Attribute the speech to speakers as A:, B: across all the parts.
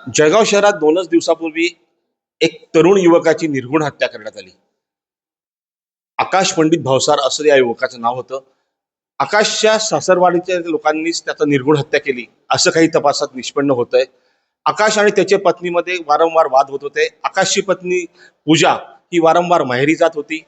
A: जळगाव शहरात 2च दिवसापूर्वी एक तरुण युवकाची निर्घृण हत्या करण्यात आली. आकाश पंडित भावसार असं या युवकाचं नाव होतं. आकाशच्या सासरवाडीच्या लोकांनीच त्याचं निर्घृण हत्या केली असं काही तपासात निष्पन्न होतंय. आकाश आणि त्याच्या पत्नीमध्ये वारंवार वाद होत होते. आकाशची पत्नी पूजा ही वारंवार माहेरी जात होती.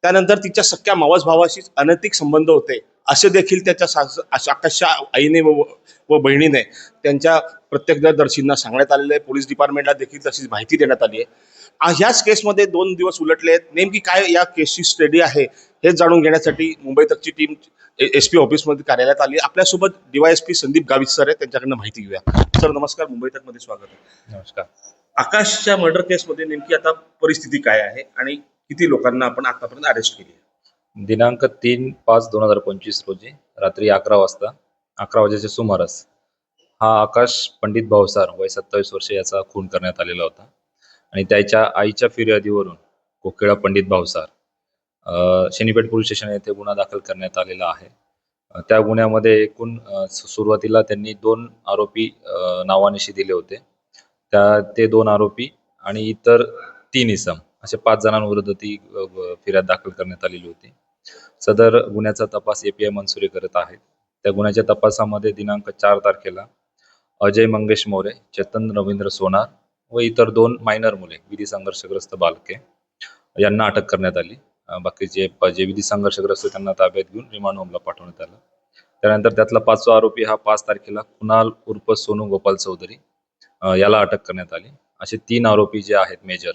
A: त्यानंतर तिच्या सख्या मावस भावाशीच अनैतिक संबंध होते असे देखील त्याच्या आकाशच्या आईने व बहिणीने त्यांच्या प्रत्यक्षदर्शींना सांगण्यात आलेलं आहे. पोलीस डिपार्टमेंटला देखील तशी माहिती देण्यात आली आहे. ह्याच केसमध्ये 2 दिवस उलटले आहेत. नेमकी काय या केसची स्टडी आहे हे जाणून घेण्यासाठी मुंबई तकची टीम SP ऑफिसमध्ये कार्यालयात आली. आपल्यासोबत DYSP संदीप गावित सर आहे, त्यांच्याकडनं माहिती घेऊया. सर नमस्कार, मुंबई तक मध्ये स्वागत आहे.
B: नमस्कार.
A: आकाशच्या मर्डर केसमध्ये नेमकी आता परिस्थिती काय आहे आणि किती लोकांना आपण आतापर्यंत अरेस्ट केली आहे?
B: दिनांक 3/5/2025 रोजी रात्री 11 वाजेच्या सुमारास हा आकाश पंडित भावसार वय 27 वर्ष याचा खून करण्यात आलेला होता आणि त्याच्या आईच्या फिर्यादीवरून कोकिळा पंडित भावसार शनीपेठ पोलीस स्टेशन येथे गुन्हा दाखल करण्यात आलेला आहे. त्या गुन्ह्यामध्ये एकूण सुरुवातीला त्यांनी 2 आरोपी नावानिशी दिले होते. ते 2 आरोपी आणि इतर 3 इसम असे 5 जणांविरुद्ध ती फिर्याद दाखल करण्यात आलेली होती. सदर गुन्ह्याचा तपास API मनसुरे करत आहेत. त्या गुन्ह्याच्या तपासामध्ये दिनांक 4 तारखेला अजय मंगेश मोरे, चेतन रवींद्र सोनार व इतर 2 मायनर मुले विधी संघर्षग्रस्त बालके यांना अटक करण्यात आली. बाकीचे जे विधी संघर्षग्रस्त त्यांना ताब्यात घेऊन रिमांड होमला पाठवण्यात आलं. त्यानंतर त्यातला 5वा आरोपी हा 5 तारखेला कुणाल उर्फ सोनू गोपाल चौधरी याला अटक करण्यात आली. असे 3 आरोपी जे आहेत मेजर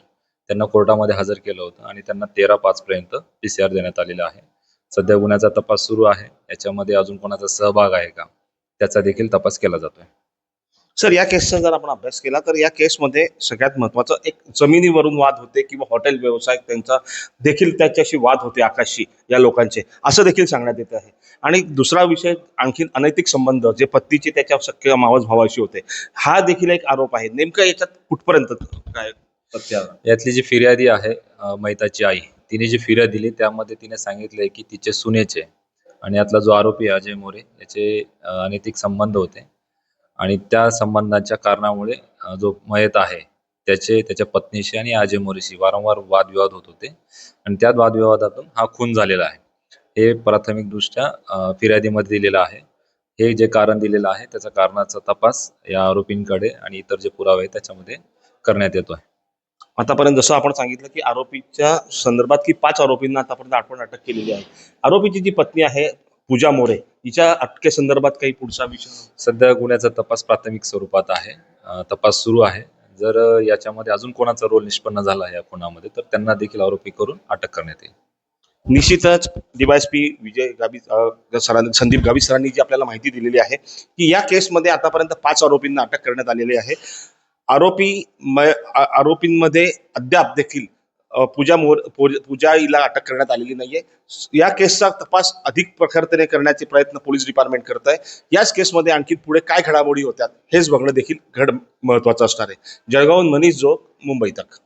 B: त्यांना कोर्टामध्ये हजर केलं होतं आणि त्यांना 13/5 पर्यंत PCR देण्यात आलेला आहे. सध्या गुन्ह्याचा तपास सुरू आहे. याच्यामध्ये अजून कोणाचा सहभाग आहे का त्याचा देखील तपास केला जातोय.
A: सर या केसचा जर आपण अभ्यास केला तर या केसमध्ये सगळ्यात महत्वाचं एक जमिनीवरून वाद होते किंवा हॉटेल व्यवसाय त्यांचा देखील त्याच्याशी वाद होते आकाशशी या लोकांचे असं देखील सांगण्यात येत आहे. आणि दुसरा विषय आणखीन अनैतिक संबंध जे पत्नीचे त्याच्या सख्या मावस भावाशी होते हा देखील एक आरोप आहे. नेमकं याच्यात कुठपर्यंत काय तथ्य?
B: यातली जी फिर्यादी आहे मैताची आई, तिने जी फिर्याद दिली त्यामध्ये तिने सांगितलंय की तिचे सुनेचे आणि यातला जो आरोपी अजय मोरे याचे अनैतिक संबंध होते आणि त्या संबंधाच्या कारणामुळे जो मयत आहे त्याच्या पत्नीशी आणि अजय मोरेशी वारंवार वादविवाद होत होते आणि त्या वादविवादातून हा खून झालेला आहे. हे प्राथमिकदृष्ट्या फिर्यादीमध्ये दिलेलं आहे. हे जे कारण दिलेलं आहे त्याच्या कारणाचा तपास या आरोपींकडे आणि इतर जे पुरावे आहेत त्याच्यामध्ये करण्यात येतोय.
A: आतापर्यंत जसं आपण सांगितलं की आरोपीच्या संदर्भात की 5 आरोपींना आतापर्यंत आपण अटक केलेली आहे. आरोपीची जी पत्नी आहे पूजा मोरे हिच्या अटकेसंदर्भात काही पुढचा विषय?
B: सध्या गुन्ह्याचा तपास प्राथमिक स्वरूपात आहे. तपास सुरू आहे. जर याच्यामध्ये अजून कोणाचा रोल निष्पन्न झाला या खुनामध्ये तर त्यांना देखील आरोपी करून अटक करण्यात येईल.
A: निश्चितच DYSP विजय गावित सरांनी संदीप गावित सरांनी जी आपल्याला माहिती दिलेली आहे की या केसमध्ये आतापर्यंत 5 आरोपींना अटक करण्यात आलेली आहे. आरोपींमध्ये अद्याप देखील पूजा हिला अटक करण्यात आलेली नाहीये. या केसचा तपास अधिक प्रखरतेने करण्याचे प्रयत्न पोलीस डिपार्टमेंट करत आहे. याच केसमध्ये आणखी पुढे काय घडामोडी होत्यात हेच बघणं देखील महत्वाचं असणार आहे. जळगावहून मनीष जोग, मुंबई तक.